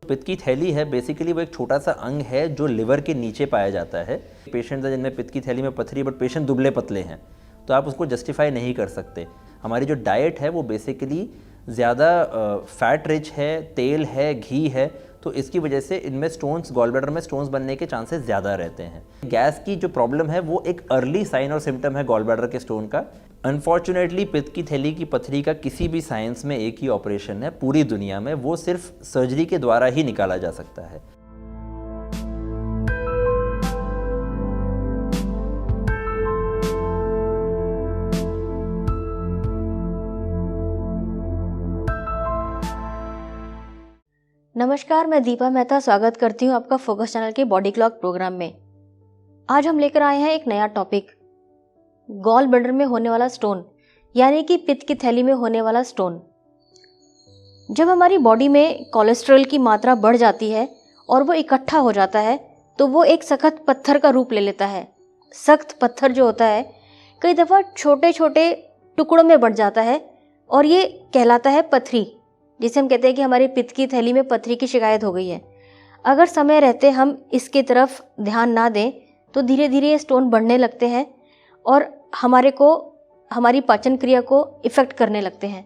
पित्त की थैली है बेसिकली वो एक छोटा सा अंग है जो लिवर के नीचे पाया जाता है। पेशेंट्स हैं जिनमें पित्त की थैली में पथरी बट पेशेंट दुबले पतले हैं, तो आप उसको जस्टिफाई नहीं कर सकते। हमारी जो डाइट है वो बेसिकली ज़्यादा फैट रिच है, तेल है, घी है, तो इसकी वजह से इनमें स्टोन्स, गॉल ब्लैडर में स्टोन्स बनने के चांसेस ज़्यादा रहते हैं। गैस की जो प्रॉब्लम है वो एक अर्ली साइन और सिम्टम है गॉल ब्लैडर के स्टोन का। अनफॉर्चुनेटली पित्त की थैली की पथरी का किसी भी साइंस में एक ही ऑपरेशन है पूरी दुनिया में, वो सिर्फ सर्जरी के द्वारा ही निकाला जा सकता है। नमस्कार, मैं दीपा मेहता स्वागत करती हूँ आपका फोकस चैनल के बॉडी क्लॉक प्रोग्राम में। आज हम लेकर आए हैं एक नया टॉपिक, गॉल ब्लैडर में होने वाला स्टोन, यानी कि पित्त की थैली में होने वाला स्टोन। जब हमारी बॉडी में कोलेस्ट्रॉल की मात्रा बढ़ जाती है और वो इकट्ठा हो जाता है तो वो एक सख्त पत्थर का रूप ले लेता है। सख्त पत्थर जो होता है कई दफ़ा छोटे छोटे टुकड़ों में बढ़ जाता है और ये कहलाता है पथरी, जिसे हम कहते हैं कि हमारी पित्त की थैली में पथरी की शिकायत हो गई है। अगर समय रहते हम इसकी तरफ ध्यान ना दें तो धीरे धीरे ये स्टोन बढ़ने लगते हैं और हमारी पाचन क्रिया को इफ़ेक्ट करने लगते हैं।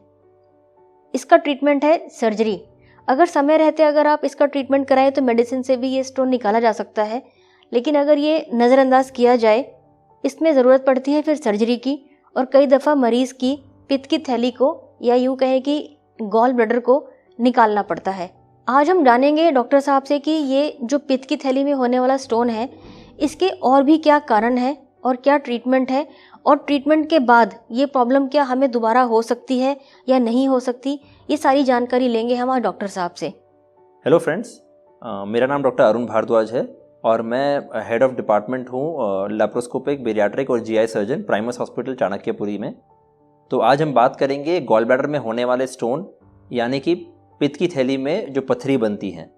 इसका ट्रीटमेंट है सर्जरी। अगर समय रहते अगर आप इसका ट्रीटमेंट कराएं तो मेडिसिन से भी ये स्टोन निकाला जा सकता है, लेकिन अगर ये नज़रअंदाज किया जाए, इसमें ज़रूरत पड़ती है फिर सर्जरी की, और कई दफ़ा मरीज़ की पित्त की थैली को या यूँ कहें कि गॉल ब्लैडर को निकालना पड़ता है। आज हम जानेंगे डॉक्टर साहब से कि ये जो पित्त की थैली में होने वाला स्टोन है, इसके और भी क्या कारण है और क्या ट्रीटमेंट है, और ट्रीटमेंट के बाद ये प्रॉब्लम क्या हमें दोबारा हो सकती है या नहीं हो सकती, ये सारी जानकारी लेंगे हम आज डॉक्टर साहब से। हेलो फ्रेंड्स, मेरा नाम डॉक्टर अरुण भारद्वाज है और मैं हेड ऑफ डिपार्टमेंट हूँ लैप्रोस्कोपिक, बेरियाट्रिक और GI surgeon, Primus hospital Chanakyapuri में। तो आज हम बात करेंगे गॉल ब्लैडर में होने वाले स्टोन, यानी कि पित्त की थैली में जो पथरी बनती है।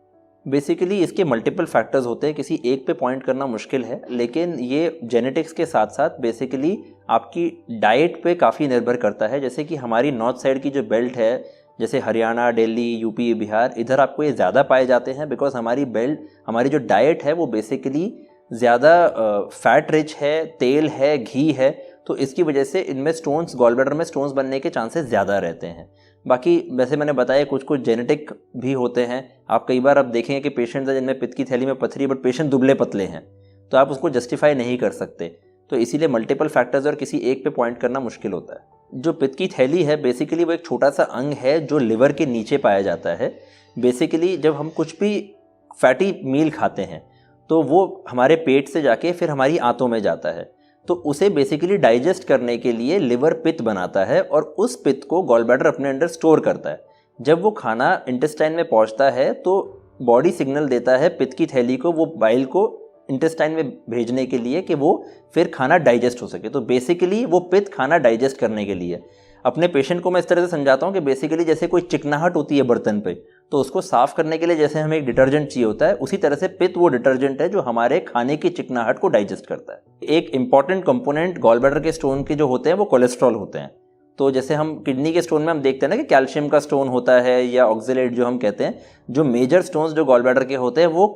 बेसिकली इसके मल्टीपल फैक्टर्स होते हैं, किसी एक पे पॉइंट करना मुश्किल है, लेकिन ये जेनेटिक्स के साथ साथ बेसिकली आपकी डाइट पे काफ़ी निर्भर करता है। जैसे कि हमारी नॉर्थ साइड की जो बेल्ट है, जैसे हरियाणा, दिल्ली, यूपी, बिहार, इधर आपको ये ज़्यादा पाए जाते हैं बिकॉज हमारी जो डाइट है वो बेसिकली ज़्यादा फैट रिच है, तेल है, घी है, तो इसकी वजह से इनमें स्टोन्स, गॉल ब्लैडर में स्टोन्स बनने के चांसेस ज़्यादा रहते हैं। बाकी वैसे मैंने बताया कुछ जेनेटिक भी होते हैं। आप कई बार देखेंगे कि पेशेंट्स हैं जिनमें पित्त की थैली में पथरी बट पेशेंट दुबले पतले हैं, तो आप उसको जस्टिफाई नहीं कर सकते। तो इसीलिए मल्टीपल फैक्टर्स और किसी एक पे पॉइंट करना मुश्किल होता है। जो पित्त की थैली है बेसिकली वो एक छोटा सा अंग है जो लिवर के नीचे पाया जाता है। बेसिकली जब हम कुछ भी फैटी मील खाते हैं तो वो हमारे पेट से जाके फिर हमारी आंतों में जाता है, तो उसे बेसिकली डाइजेस्ट करने के लिए लिवर पित्त बनाता है और उस पित्त को गॉल ब्लैडर अपने अंदर स्टोर करता है। जब वो खाना इंटेस्टाइन में पहुंचता है तो बॉडी सिग्नल देता है पित्त की थैली को, वो बाइल को इंटेस्टाइन में भेजने के लिए कि वो फिर खाना डाइजेस्ट हो सके। तो बेसिकली वो पित्त खाना डाइजेस्ट करने के लिए, अपने पेशेंट को मैं इस तरह से समझाता हूँ कि बेसिकली जैसे कोई चिकनाहट होती है बर्तन पे, तो उसको साफ करने के लिए जैसे हमें एक डिटर्जेंट चाहिए होता है, उसी तरह से पित्त वो डिटर्जेंट है जो हमारे खाने की चिकनाहट को डाइजेस्ट करता है। एक इंपॉर्टेंट कंपोनेंट गॉल ब्लैडर के स्टोन के जो होते हैं वो कोलेस्ट्रॉल होते हैं। तो जैसे हम किडनी के स्टोन में हम देखते हैं ना कि कैल्शियम का स्टोन होता है या ऑक्जेलेट जो हम कहते हैं, जो मेजर स्टोन्स जो गॉल ब्लैडर के होते हैं वो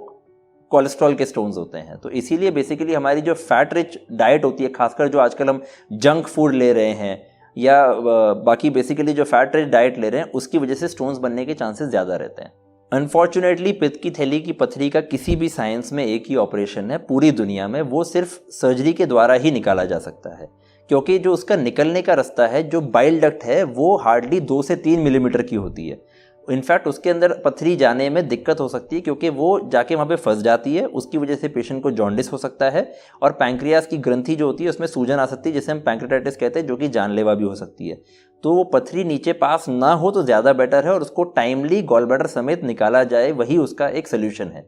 कोलेस्ट्रॉल के स्टोन्स होते हैं। तो इसीलिए बेसिकली हमारी जो फैट रिच डाइट होती है, खासकर जो आजकल हम जंक फूड ले रहे हैं या बाकी बेसिकली जो फैट रिच डाइट ले रहे हैं, उसकी वजह से स्टोन्स बनने के चांसेस ज़्यादा रहते हैं। अनफॉर्चुनेटली पित्त की थैली की पथरी का किसी भी साइंस में एक ही ऑपरेशन है पूरी दुनिया में, वो सिर्फ सर्जरी के द्वारा ही निकाला जा सकता है, क्योंकि जो उसका निकलने का रास्ता है, जो बाइल डक्ट है, वो हार्डली 2 से 3 मिलीमीटर की होती है। इनफैक्ट उसके अंदर पथरी जाने में दिक्कत हो सकती है क्योंकि वो जाके वहाँ पे फंस जाती है। उसकी वजह से पेशेंट को जॉन्डिस हो सकता है और पैंक्रियास की ग्रंथि जो होती है उसमें सूजन आ सकती है, जिसे हम पैंक्रेटाइटिस कहते हैं, जो कि जानलेवा भी हो सकती है। तो वो पथरी नीचे पास ना हो तो ज़्यादा बेटर है और उसको टाइमली गॉल ब्लैडर समेत निकाला जाए, वही उसका एक सोल्यूशन है।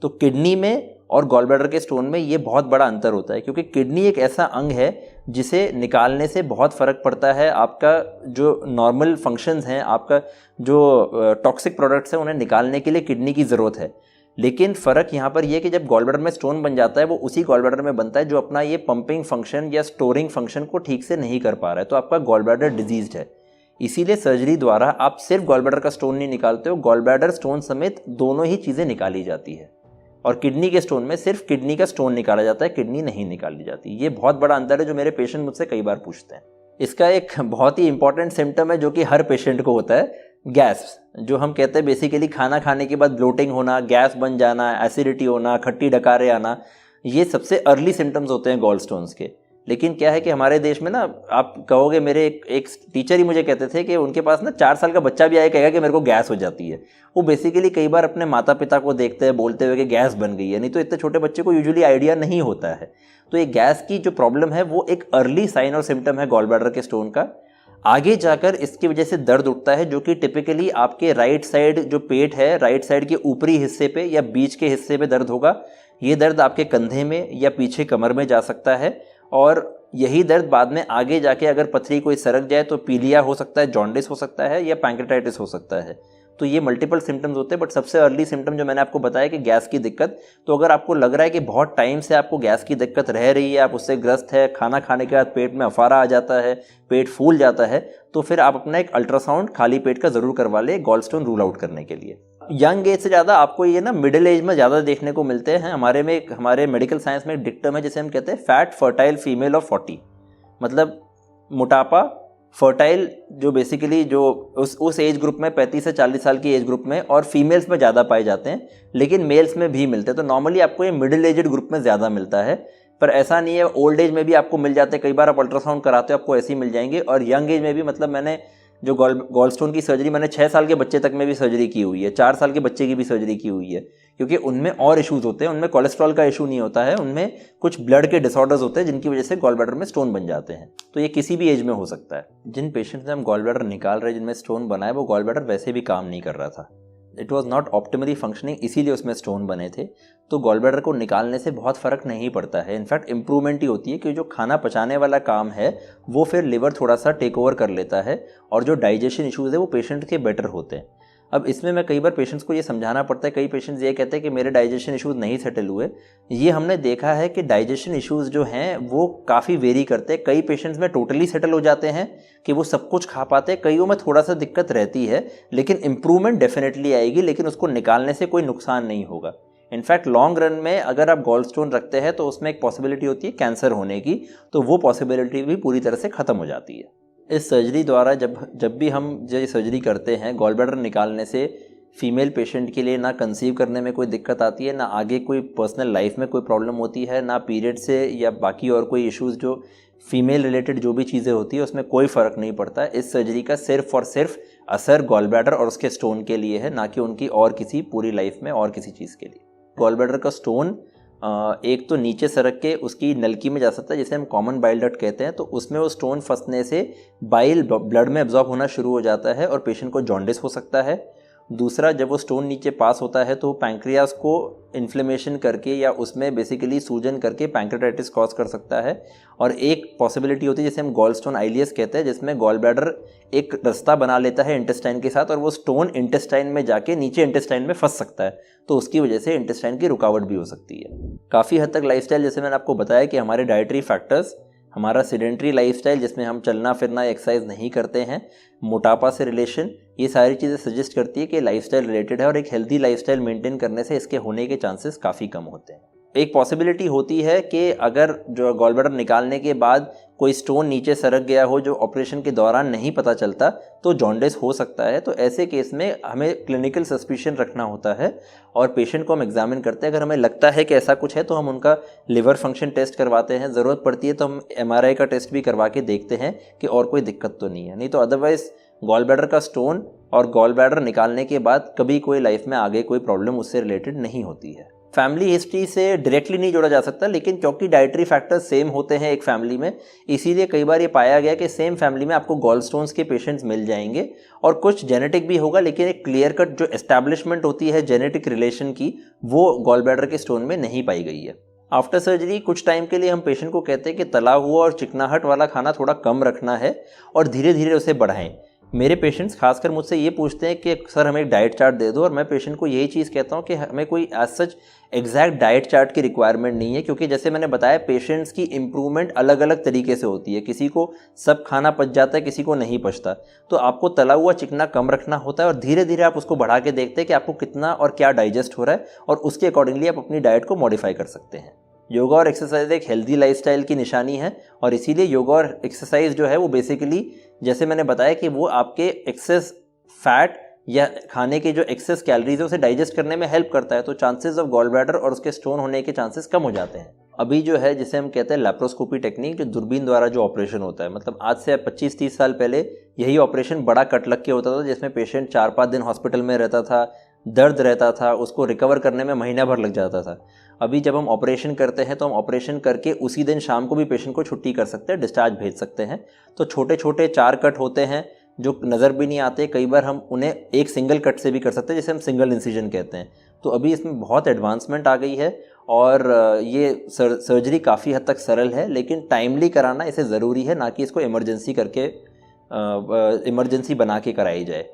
तो किडनी में और गॉल ब्लैडर के स्टोन में ये बहुत बड़ा अंतर होता है, क्योंकि किडनी एक ऐसा अंग है जिसे निकालने से बहुत फ़र्क पड़ता है। आपका जो नॉर्मल फंक्शंस हैं, आपका जो टॉक्सिक प्रोडक्ट्स हैं, उन्हें निकालने के लिए किडनी की ज़रूरत है। लेकिन फ़र्क यहाँ पर यह है कि जब गॉल ब्लैडर में स्टोन बन जाता है, वो उसी गॉल ब्लैडर में बनता है जो अपना ये पंपिंग फंक्शन या स्टोरिंग फंक्शन को ठीक से नहीं कर पा रहा है, तो आपका गॉल ब्लैडर डिजीज्ड है। इसीलिए सर्जरी द्वारा आप सिर्फ गॉल ब्लैडर का स्टोन नहीं निकालते हो, गॉल ब्लैडर स्टोन समेत दोनों ही चीज़ें निकाली जाती है। और किडनी के स्टोन में सिर्फ किडनी का स्टोन निकाला जाता है, किडनी नहीं निकाली जाती। ये बहुत बड़ा अंतर है जो मेरे पेशेंट मुझसे कई बार पूछते हैं। इसका एक बहुत ही इंपॉर्टेंट सिम्टम है जो कि हर पेशेंट को होता है, गैस, जो हम कहते हैं बेसिकली खाना खाने के बाद ब्लोटिंग होना, गैस बन जाना, एसिडिटी होना, खट्टी डकारे आना, ये सबसे अर्ली सिम्टम्स होते हैं गॉल स्टोन्स के। लेकिन क्या है कि हमारे देश में ना, आप कहोगे, मेरे एक टीचर ही मुझे कहते थे कि उनके पास ना 4 साल का बच्चा भी आया कहेगा कि मेरे को गैस हो जाती है। वो बेसिकली कई बार अपने माता पिता को देखते हैं बोलते हुए कि गैस बन गई है, नहीं तो इतने छोटे बच्चे को यूजुअली आइडिया नहीं होता है। तो ये गैस की जो प्रॉब्लम है वो एक अर्ली साइन और सिम्टम है गॉल ब्लैडर के स्टोन का। आगे जाकर इसकी वजह से दर्द उठता है जो कि टिपिकली आपके राइट साइड जो पेट है, राइट साइड के ऊपरी हिस्से पे या बीच के हिस्से पे दर्द होगा। ये दर्द आपके कंधे में या पीछे कमर में जा सकता है और यही दर्द बाद में आगे जाके अगर पथरी कोई सरक जाए तो पीलिया हो सकता है, जॉन्डिस हो सकता है या पैंक्रेटाइटिस हो सकता है। तो ये मल्टीपल सिम्टम्स होते हैं, बट सबसे अर्ली सिम्टम जो मैंने आपको बताया कि गैस की दिक्कत। तो अगर आपको लग रहा है कि बहुत टाइम से आपको गैस की दिक्कत रह रही है, आप उससे ग्रस्त है, खाना खाने के बाद पेट में अफारा आ जाता है, पेट फूल जाता है, तो फिर आप अपना एक अल्ट्रासाउंड खाली पेट का ज़रूर करवा लें गॉल स्टोन रूल आउट करने के लिए। यंग एज से ज़्यादा आपको ये ना मिडिल एज में ज़्यादा देखने को मिलते हैं। हमारे मेडिकल साइंस में एक डिक्टम है जिसे हम कहते हैं फैट फर्टाइल फीमेल ऑफ 40, मतलब मोटापा फर्टाइल जो बेसिकली जो उस एज ग्रुप में 35 से 40 साल की एज ग्रुप में और फीमेल्स में ज़्यादा पाए जाते हैं, लेकिन मेल्स में भी मिलते हैं। तो नॉर्मली आपको ये मिडिल एजड ग्रुप में ज़्यादा मिलता है, पर ऐसा नहीं है, ओल्ड एज में भी आपको मिल जाते हैं। कई बार आप अल्ट्रासाउंड कराते हो आपको ऐसे ही मिल जाएंगे। और यंग एज में भी, मतलब मैंने जो गॉल स्टोन की सर्जरी मैंने 6 साल के बच्चे तक में भी सर्जरी की हुई है, 4 साल के बच्चे की भी सर्जरी की हुई है, क्योंकि उनमें और इश्यूज होते हैं। उनमें कोलेस्ट्रॉल का इशू नहीं होता है, उनमें कुछ ब्लड के डिसऑर्डर्स होते हैं जिनकी वजह से गॉल ब्लैडर में स्टोन बन जाते हैं। तो ये किसी भी एज में हो सकता है। जिन पेशेंट से हम गॉल ब्लैडर निकाल रहे हैं, जिनमें स्टोन बना है, वो गॉल ब्लैडर वैसे भी काम नहीं कर रहा था, it was not optimally functioning, इसीलिए उसमें स्टोन बने थे। तो गॉल ब्लैडर को निकालने से बहुत फ़र्क नहीं पड़ता है, इनफैक्ट इंप्रूवमेंट ही होती है, कि जो खाना पचाने वाला काम है वो फिर लिवर थोड़ा सा टेक ओवर कर लेता है और जो डाइजेशन इश्यूज़ है वो पेशेंट के बेटर होते हैं। अब इसमें मैं कई बार पेशेंट्स को ये समझाना पड़ता है, कई पेशेंट्स ये कहते हैं कि मेरे डाइजेशन इश्यूज़ नहीं सेटल हुए। ये हमने देखा है कि डाइजेशन इश्यूज़ जो हैं वो काफ़ी वेरी करते हैं। कई पेशेंट्स में टोटली सेटल हो जाते हैं कि वो सब कुछ खा पाते हैं, कईयों में थोड़ा सा दिक्कत रहती है, लेकिन इंप्रूवमेंट डेफिनेटली आएगी, लेकिन उसको निकालने से कोई नुकसान नहीं होगा। इनफैक्ट लॉन्ग रन में अगर आप गॉल स्टोन रखते हैं तो उसमें एक पॉसिबिलिटी होती है कैंसर होने की, तो वो पॉसिबिलिटी भी पूरी तरह से ख़त्म हो जाती है। इस सर्जरी द्वारा जब भी हम ये सर्जरी करते हैं, गॉल ब्लैडर निकालने से फीमेल पेशेंट के लिए ना कंसीव करने में कोई दिक्कत आती है, ना आगे कोई पर्सनल लाइफ में कोई प्रॉब्लम होती है, ना पीरियड से या बाकी और कोई इश्यूज़ जो फीमेल रिलेटेड जो भी चीज़ें होती है उसमें कोई फ़र्क नहीं पड़ता। इस सर्जरी का सिर्फ और सिर्फ असर गॉल ब्लैडर और उसके स्टोन के लिए है, ना कि उनकी और किसी पूरी लाइफ में और किसी चीज़ के लिए। गॉल ब्लैडर का स्टोन एक तो नीचे सरक के उसकी नलकी में जा सकता है, जिसे हम कॉमन बाइल डक्ट कहते हैं। तो उसमें वो स्टोन फंसने से बाइल ब्लड में एब्जॉर्ब होना शुरू हो जाता है और पेशेंट को जॉन्डिस हो सकता है। दूसरा, जब वो स्टोन नीचे पास होता है तो पैंक्रियास को इन्फ्लेमेशन करके या उसमें बेसिकली सूजन करके पैंक्रेटाइटिस कॉज कर सकता है। और एक पॉसिबिलिटी होती है जिसे हम गॉल स्टोन आइलियस कहते हैं, जिसमें गॉल ब्लैडर एक रास्ता बना लेता है इंटेस्टाइन के साथ और वो स्टोन इंटेस्टाइन में जाके नीचे इंटेस्टाइन में फंस सकता है, तो उसकी वजह से इंटेस्टाइन की रुकावट भी हो सकती है। काफ़ी हद तक लाइफस्टाइल, जैसे मैंने आपको बताया कि हमारे डाइटरी फैक्टर्स, हमारा सीडेंट्री लाइफस्टाइल जिसमें हम चलना फिरना एक्सरसाइज नहीं करते हैं, मोटापा से रिलेशन, ये सारी चीज़ें सजेस्ट करती है कि लाइफस्टाइल रिलेटेड है और एक हेल्दी लाइफस्टाइल मेंटेन करने से इसके होने के चांसेस काफ़ी कम होते हैं। एक पॉसिबिलिटी होती है कि अगर जो गॉल ब्लैडर निकालने के बाद कोई स्टोन नीचे सरक गया हो जो ऑपरेशन के दौरान नहीं पता चलता, तो जॉन्डिस हो सकता है। तो ऐसे केस में हमें क्लिनिकल सस्पिशन रखना होता है और पेशेंट को हम एग्जामिन करते हैं। अगर हमें लगता है कि ऐसा कुछ है तो हम उनका लिवर फंक्शन टेस्ट करवाते हैं, ज़रूरत पड़ती है तो हम MRI का टेस्ट भी करवा के देखते हैं कि और कोई दिक्कत तो नहीं है। नहीं तो अदरवाइज़ गॉल ब्लैडर का स्टोन और गॉल ब्लैडर निकालने के बाद कभी कोई लाइफ में आगे कोई प्रॉब्लम उससे रिलेटेड नहीं होती है। फैमिली हिस्ट्री से डायरेक्टली नहीं जोड़ा जा सकता, लेकिन क्योंकि डाइटरी फैक्टर्स सेम होते हैं एक फैमिली में, इसीलिए कई बार ये पाया गया कि सेम फैमिली में आपको गॉल स्टोन्स के पेशेंट्स मिल जाएंगे और कुछ जेनेटिक भी होगा, लेकिन एक क्लियर कट जो एस्टैब्लिशमेंट होती है जेनेटिक रिलेशन की, वो गॉल ब्लैडर के स्टोन में नहीं पाई गई है। आफ्टर सर्जरी कुछ टाइम के लिए हम पेशेंट को कहते हैं कि तला हुआ और चिकनाहट वाला खाना थोड़ा कम रखना है और धीरे धीरे उसे बढ़ाएं, मेरे पेशेंट्स खासकर मुझसे ये पूछते हैं कि सर हमें एक डाइट चार्ट दे दो, और मैं पेशेंट को यही चीज़ कहता हूँ कि हमें कोई as such exact diet chart की रिक्वायरमेंट नहीं है, क्योंकि जैसे मैंने बताया पेशेंट्स की इम्प्रूवमेंट अलग अलग तरीके से होती है। किसी को सब खाना पच जाता है, किसी को नहीं पचता। तो आपको तला हुआ चिकना कम रखना होता है और धीरे धीरे आप उसको बढ़ा के देखते हैं कि आपको कितना और क्या डाइजेस्ट हो रहा है, और उसके अकॉर्डिंगली आप अपनी डाइट को मॉडिफाई कर सकते हैं। योगा और एक्सरसाइज एक हेल्दी लाइफस्टाइल की निशानी है, और इसीलिए योगा और एक्सरसाइज जो है वो बेसिकली जैसे मैंने बताया कि वो आपके एक्सेस फैट या खाने के जो एक्सेस कैलोरीज है उसे डाइजेस्ट करने में हेल्प करता है। तो चांसेस ऑफ गॉल ब्लैडर और उसके स्टोन होने के चांसेस कम हो जाते हैं। अभी जो है जिसे हम कहते हैं लैप्रोस्कोपी टेक्निक, जो दूरबीन द्वारा जो ऑपरेशन होता है, मतलब आज से 25-30 साल पहले यही ऑपरेशन बड़ा कट लग के होता था, जिसमें पेशेंट 4-5 दिन हॉस्पिटल में रहता था, दर्द रहता था, उसको रिकवर करने में महीना भर लग जाता था। अभी जब हम ऑपरेशन करते हैं तो हम ऑपरेशन करके उसी दिन शाम को भी पेशेंट को छुट्टी कर सकते हैं, डिस्चार्ज भेज सकते हैं। तो छोटे छोटे 4 कट होते हैं जो नज़र भी नहीं आते, कई बार हम उन्हें एक सिंगल कट से भी कर सकते हैं, जिसे हम सिंगल इंसिजन कहते हैं। तो अभी इसमें बहुत एडवांसमेंट आ गई है, और ये सर्जरी काफ़ी हद तक सरल है, लेकिन टाइमली कराना इसे ज़रूरी है, ना कि इसको इमरजेंसी करके इमरजेंसी बना के कराई जाए।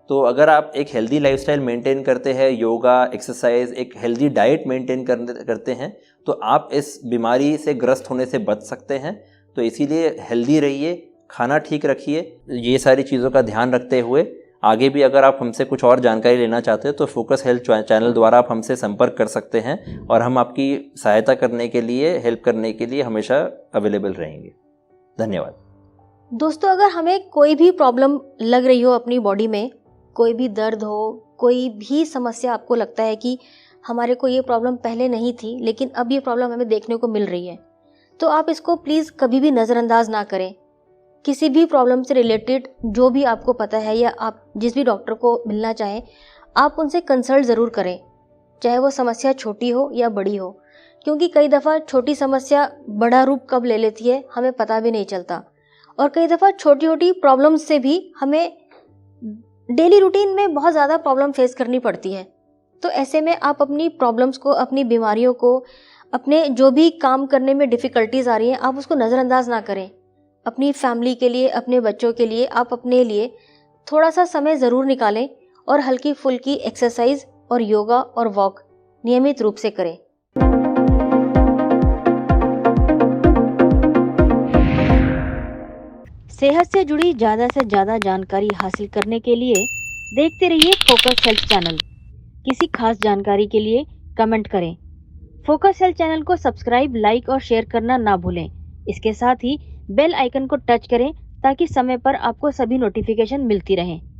तो अगर आप एक हेल्दी लाइफस्टाइल मेंटेन करते हैं, योगा, एक्सरसाइज, एक हेल्दी डाइट मेंटेन करते हैं, तो आप इस बीमारी से ग्रस्त होने से बच सकते हैं। तो इसीलिए हेल्दी रहिए, खाना ठीक रखिए। ये सारी चीज़ों का ध्यान रखते हुए आगे भी अगर आप हमसे कुछ और जानकारी लेना चाहते हैं तो फोकस हेल्थ चैनल द्वारा आप हमसे संपर्क कर सकते हैं, और हम आपकी सहायता करने के लिए, हेल्प करने के लिए हमेशा अवेलेबल रहेंगे। धन्यवाद। दोस्तों, अगर हमें कोई भी प्रॉब्लम लग रही हो अपनी बॉडी में, कोई भी दर्द हो, कोई भी समस्या आपको लगता है कि हमारे को ये प्रॉब्लम पहले नहीं थी लेकिन अब ये प्रॉब्लम हमें देखने को मिल रही है, तो आप इसको प्लीज़ कभी भी नज़रअंदाज ना करें। किसी भी प्रॉब्लम से रिलेटेड जो भी आपको पता है या आप जिस भी डॉक्टर को मिलना चाहें, आप उनसे कंसल्ट ज़रूर करें, चाहे वो समस्या छोटी हो या बड़ी हो, क्योंकि कई दफ़ा छोटी समस्या बड़ा रूप कब ले लेती है हमें पता भी नहीं चलता। और कई दफ़ा छोटी छोटी प्रॉब्लम्स से भी हमें डेली रूटीन में बहुत ज़्यादा प्रॉब्लम फेस करनी पड़ती है। तो ऐसे में आप अपनी प्रॉब्लम्स को, अपनी बीमारियों को, अपने जो भी काम करने में डिफ़िकल्टीज़ आ रही हैं, आप उसको नज़रअंदाज ना करें। अपनी फैमिली के लिए, अपने बच्चों के लिए, आप अपने लिए थोड़ा सा समय ज़रूर निकालें और हल्की फुल्की एक्सरसाइज और योगा और वॉक नियमित रूप से करें। सेहत से जुड़ी ज़्यादा से ज़्यादा जानकारी हासिल करने के लिए देखते रहिए फोकस हेल्थ चैनल। किसी खास जानकारी के लिए कमेंट करें। फोकस हेल्थ चैनल को सब्सक्राइब, लाइक और शेयर करना ना भूलें। इसके साथ ही बेल आइकन को टच करें ताकि समय पर आपको सभी नोटिफिकेशन मिलती रहें।